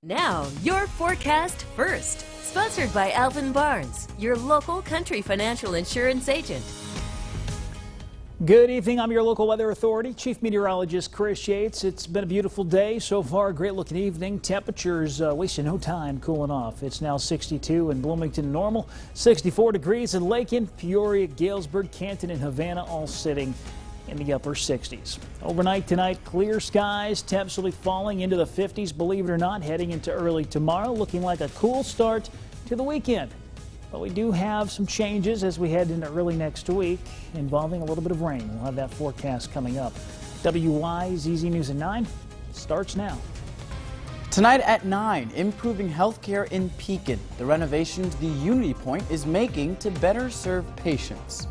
Now, your forecast first. Sponsored by Alvin Barnes, your local country financial insurance agent. Good evening. I'm your local weather authority, Chief Meteorologist Chris Yates. It's been a beautiful day so far. Great looking evening. Temperatures wasting no time cooling off. It's now 62 in Bloomington, normal, 64 degrees in Lakin, Peoria, Galesburg, Canton, and Havana, all sitting in the upper 60s. Overnight tonight, clear skies. Temps will be falling into the 50s, believe it or not, heading into early tomorrow, looking like a cool start to the weekend. But we do have some changes as we head into early next week involving a little bit of rain. We'll have that forecast coming up. Wyzz News at 9 starts now. Tonight at 9, improving healthcare in Pekin. The renovations the Unity Point is making to better serve patients.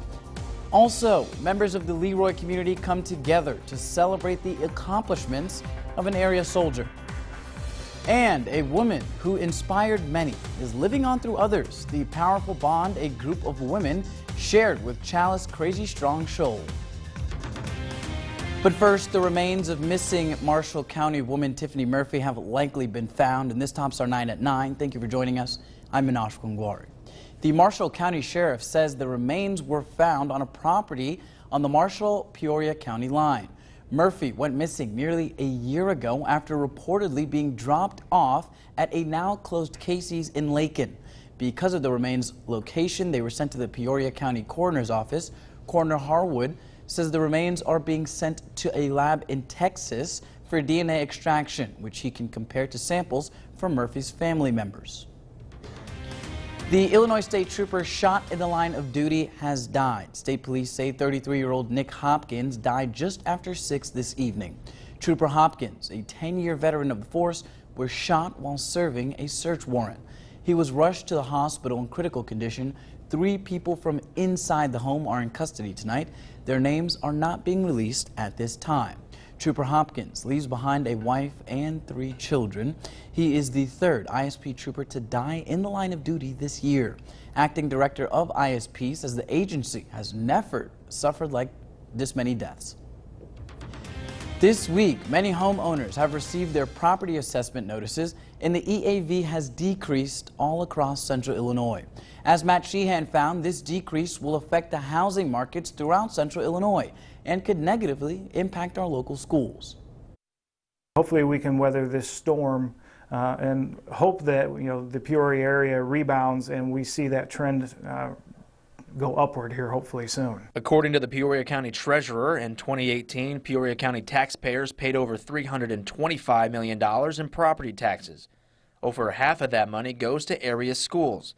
Also, members of the Leroy community come together to celebrate the accomplishments of an area soldier. And a woman who inspired many is living on through others. The powerful bond a group of women shared with Chalice Crazy Strong Shoal. But first, the remains of missing Marshall County woman Tiffany Murphy have likely been found, and this tops our 9 at 9. Thank you for joining us. I'm Minash Kungwari. The Marshall County Sheriff says the remains were found on a property on the Marshall-Peoria County line. Murphy went missing nearly a year ago after reportedly being dropped off at a now closed Casey's in Lakin. Because of the remains' location, they were sent to the Peoria County Coroner's Office. Coroner Harwood says the remains are being sent to a lab in Texas for DNA extraction, which he can compare to samples from Murphy's family members. The Illinois State Trooper shot in the line of duty has died. State police say 33-year-old Nick Hopkins died just after 6 this evening. Trooper Hopkins, a 10-year veteran of the force, was shot while serving a search warrant. He was rushed to the hospital in critical condition. 3 people from inside the home are in custody tonight. Their names are not being released at this time. Trooper Hopkins leaves behind a wife and 3 children. He is the 3rd ISP trooper to die in the line of duty this year. Acting Director of ISP says the agency has never suffered like this many deaths. This week, many homeowners have received their property assessment notices, and the EAV has decreased all across central Illinois. As Matt Sheehan found, this decrease will affect the housing markets throughout central Illinois and could negatively impact our local schools. Hopefully we can weather this storm and hope that the Peoria area rebounds and we see that trend go upward here hopefully soon. According to the Peoria County Treasurer, in 2018, Peoria County taxpayers paid over $325 million in property taxes. Over half of that money goes to area schools.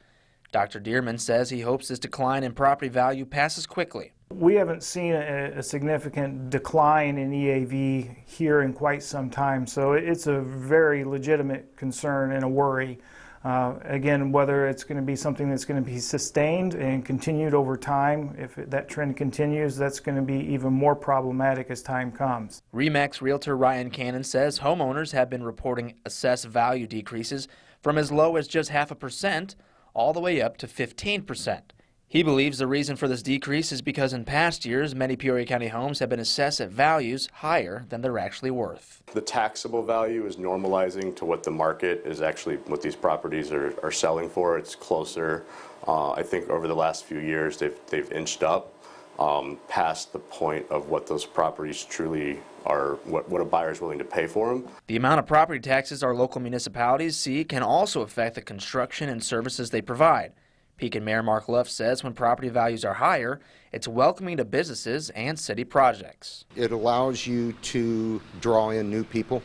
Dr. Dearman says he hopes this decline in property value passes quickly. We haven't seen a significant decline in EAV here in quite some time, so it's a very legitimate concern and a worry. Again, whether it's going to be something that's going to be sustained and continued over time, if that trend continues, that's going to be even more problematic as time comes. RE/MAX realtor Ryan Cannon says homeowners have been reporting assessed value decreases from as low as just 0.5% all the way up to 15%. He believes the reason for this decrease is because in past years, many Peoria County homes have been assessed at values higher than they're actually worth. The taxable value is normalizing to what the market is actually, what these properties are selling for. It's closer. I think over the last few years, they've inched up past the point of what those properties truly are, what a buyer is willing to pay for them. The amount of property taxes our local municipalities see can also affect the construction and services they provide. Pekin Mayor Mark Luff says when property values are higher, it's welcoming to businesses and city projects. It allows you to draw in new people.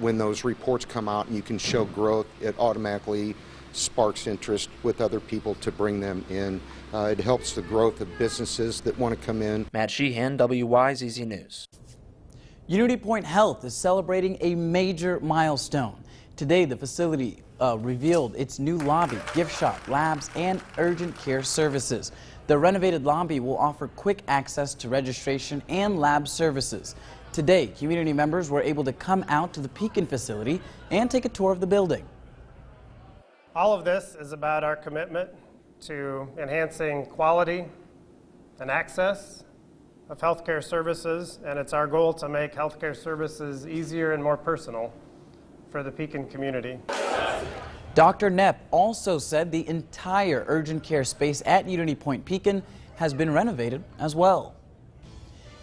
When those reports come out and you can show growth, it automatically sparks interest with other people to bring them in. It helps the growth of businesses that want to come in. Matt Sheehan, Wyzz News. Unity Point Health is celebrating a major milestone. Today, the facility revealed its new lobby, gift shop, labs, and urgent care services. The renovated lobby will offer quick access to registration and lab services. Today, community members were able to come out to the Pekin facility and take a tour of the building. All of this is about our commitment to enhancing quality and access of healthcare services, and it's our goal to make healthcare services easier and more personal for the Pekin community. Dr. Knepp also said the entire urgent care space at Unity Point Pekin has been renovated as well.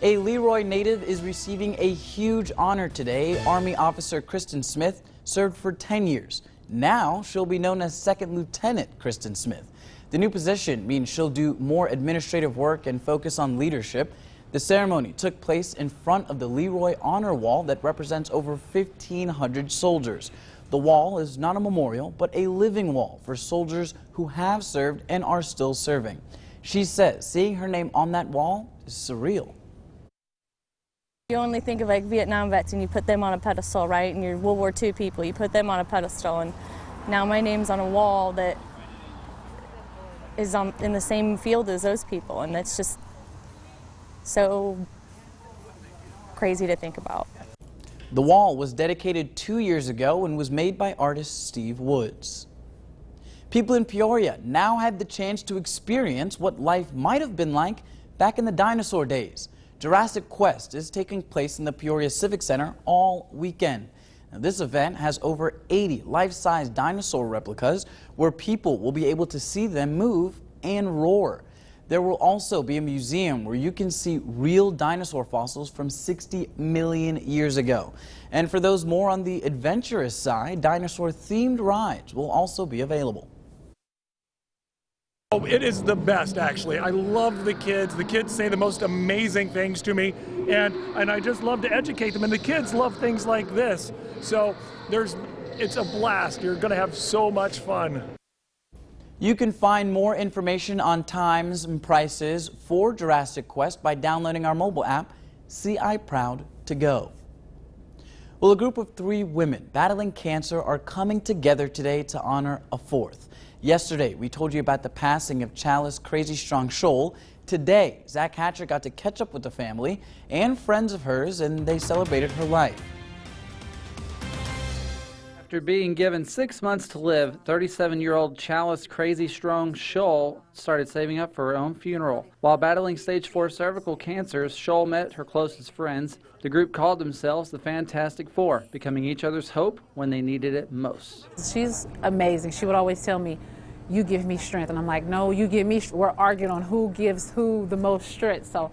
A Leroy native is receiving a huge honor today. Army officer Kristen Smith served for 10 years. Now she'll be known as Second Lieutenant Kristen Smith. The new position means she'll do more administrative work and focus on leadership. The ceremony took place in front of the Leroy Honor Wall that represents over 1,500 soldiers. The wall is not a memorial, but a living wall for soldiers who have served and are still serving. She says seeing her name on that wall is surreal. You only think of like Vietnam vets and you put them on a pedestal, right? And your World War II people, you put them on a pedestal. And now my name's on a wall that is in the same field as those people. And it's just so crazy to think about. The wall was dedicated 2 years ago and was made by artist Steve Woods. People in Peoria now had the chance to experience what life might have been like back in the dinosaur days. Jurassic Quest is taking place in the Peoria Civic Center all weekend. Now, this event has over 80 life-size dinosaur replicas where people will be able to see them move and roar. There will also be a museum where you can see real dinosaur fossils from 60 million years ago. And for those more on the adventurous side, dinosaur-themed rides will also be available. Oh, it is the best, actually. I love the kids. The kids say the most amazing things to me, and I just love to educate them. And the kids love things like this. So it's a blast. You're going to have so much fun. You can find more information on times and prices for Jurassic Quest by downloading our mobile app, CI Proud to Go. Well, a group of 3 women battling cancer are coming together today to honor a 4th. Yesterday, we told you about the passing of Chalice Crazy Strong Scholl. Today, Zach Hatcher got to catch up with the family and friends of hers, and they celebrated her life. After being given 6 months to live, 37-year-old Chalice Crazy Strong Scholl started saving up for her own funeral. While battling stage 4 cervical cancers, Scholl met her closest friends. The group called themselves the Fantastic Four, becoming each other's hope when they needed it most. She's amazing. She would always tell me, "You give me strength." And I'm like, "No, you give me strength." We're arguing on who gives who the most strength. So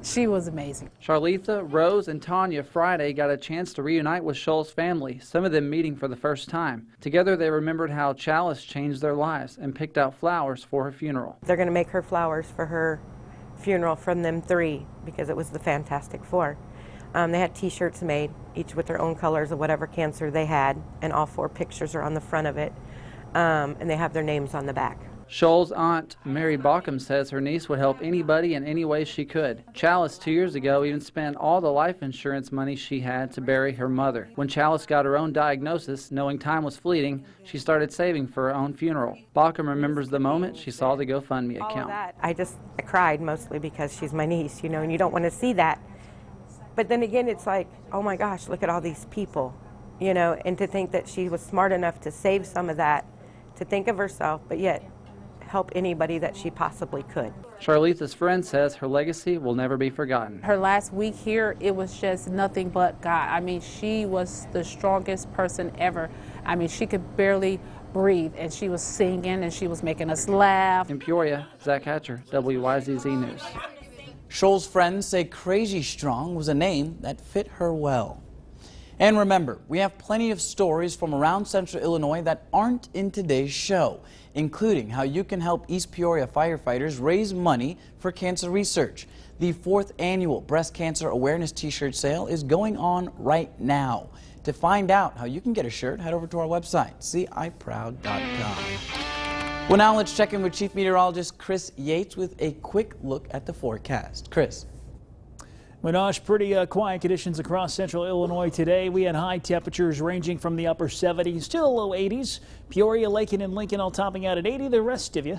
she was amazing. Charletha, Rose, and Tanya Friday got a chance to reunite with Scholl's family, some of them meeting for the first time. Together they remembered how Chalice changed their lives and picked out flowers for her funeral. They're going to make her flowers for her funeral from them 3 because it was the Fantastic Four. They had t-shirts made, each with their own colors of whatever cancer they had, and all 4 pictures are on the front of it, and they have their names on the back. Scholl's aunt, Mary Bauckham, says her niece would help anybody in any way she could. Chalice, 2 years ago, even spent all the life insurance money she had to bury her mother. When Chalice got her own diagnosis, knowing time was fleeting, she started saving for her own funeral. Bauckham remembers the moment she saw the GoFundMe account. I cried mostly because she's my niece, you know, and you don't want to see that. But then again, it's like, oh my gosh, look at all these people, you know, and to think that she was smart enough to save some of that, to think of herself, but yet help anybody that she possibly could. Charletha's friend says her legacy will never be forgotten. Her last week here, it was just nothing but God. I mean, she was the strongest person ever. I mean, she could barely breathe, and she was singing, and she was making us laugh. In Peoria, Zach Hatcher, WYZZ News. Scholl's friends say Crazy Strong was a name that fit her well. And remember, we have plenty of stories from around Central Illinois that aren't in today's show, including how you can help East Peoria firefighters raise money for cancer research. The 4th annual Breast Cancer Awareness T-shirt sale is going on right now. To find out how you can get a shirt, head over to our website, ciproud.com. Well, now let's check in with Chief Meteorologist Chris Yates with a quick look at the forecast. Chris. Minosh, pretty quiet conditions across central Illinois today. We had high temperatures ranging from the upper 70s to the low 80s. Peoria, Lakin, and Lincoln all topping out at 80. The rest of you,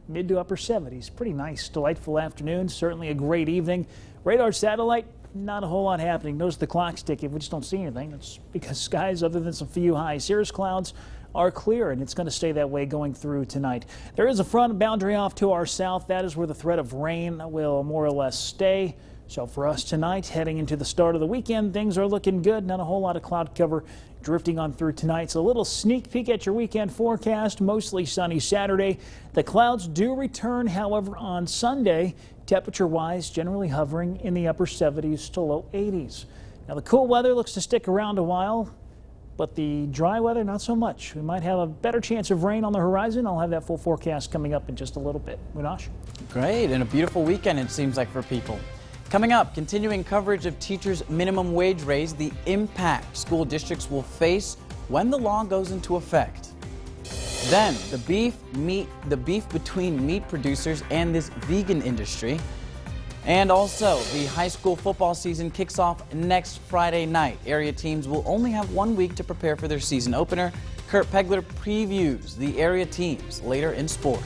mid to upper 70s. Pretty nice, delightful afternoon. Certainly a great evening. Radar satellite, not a whole lot happening. Notice the clock's ticking. We just don't see anything. That's because skies, other than some few high cirrus clouds, are clear, and it's going to stay that way going through tonight. There is a front boundary off to our south. That is where the threat of rain will more or less stay. So for us tonight, heading into the start of the weekend, things are looking good. Not a whole lot of cloud cover drifting on through tonight. So a little sneak peek at your weekend forecast. Mostly sunny Saturday. The clouds do return, however, on Sunday. Temperature-wise, generally hovering in the upper 70s to low 80s. Now the cool weather looks to stick around a while, but the dry weather, not so much. We might have a better chance of rain on the horizon. I'll have that full forecast coming up in just a little bit. Minash? Great, and a beautiful weekend it seems like for people. Coming up, continuing coverage of teachers' minimum wage raise, the impact school districts will face when the law goes into effect. Then, the beef between meat producers and this vegan industry. And also, the high school football season kicks off next Friday night. Area teams will only have 1 week to prepare for their season opener. Kurt Pegler previews the area teams later in sport.